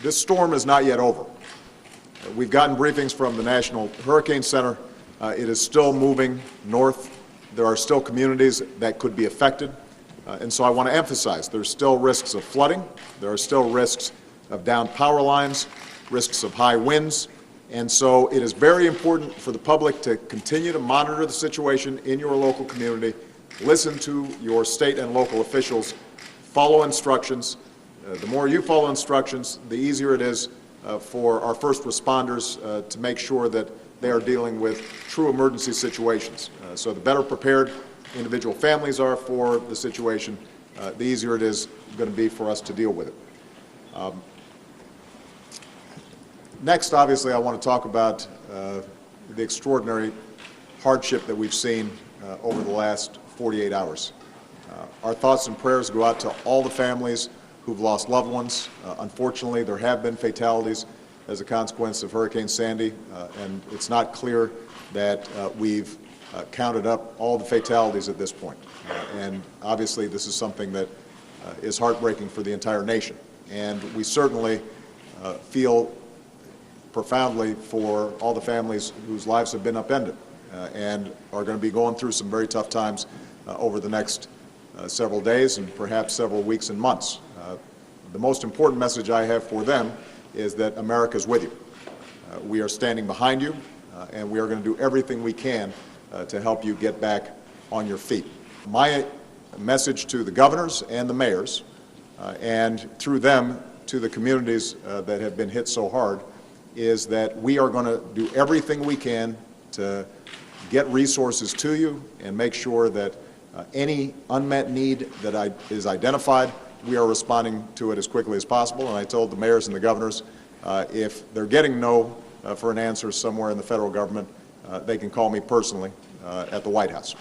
this storm is not yet over. We've gotten briefings from the National Hurricane Center. It is still moving north. There are still communities that could be affected. And so I want to emphasize there's still risks of flooding. There are still risks of downed power lines, risks of high winds. And so it is very important for the public to continue to monitor the situation in your local community, listen to your state and local officials, follow instructions. The more you follow instructions, the easier it is for our first responders to make sure that they are dealing with true emergency situations. So the better prepared individual families are for the situation, the easier it is going to be for us to deal with it. Next, obviously, I want to talk about the extraordinary hardship that we've seen over the last 48 hours. Our thoughts and prayers go out to all the families who've lost loved ones. Unfortunately, there have been fatalities as a consequence of Hurricane Sandy, and it's not clear that we've counted up all the fatalities at this point. And obviously, this is something that is heartbreaking for the entire nation. And we certainly feel profoundly for all the families whose lives have been upended and are going to be going through some very tough times over the next several days and perhaps several weeks and months. The most important message I have for them is that America is with you. We are standing behind you, and we are going to do everything we can to help you get back on your feet. My message to the governors and the mayors, and through them to the communities that have been hit so hard, is that we are going to do everything we can to get resources to you and make sure that any unmet need that is identified, we are responding to it as quickly as possible. And I told the mayors and the governors, if they're getting no for an answer somewhere in the federal government, they can call me personally at the White House.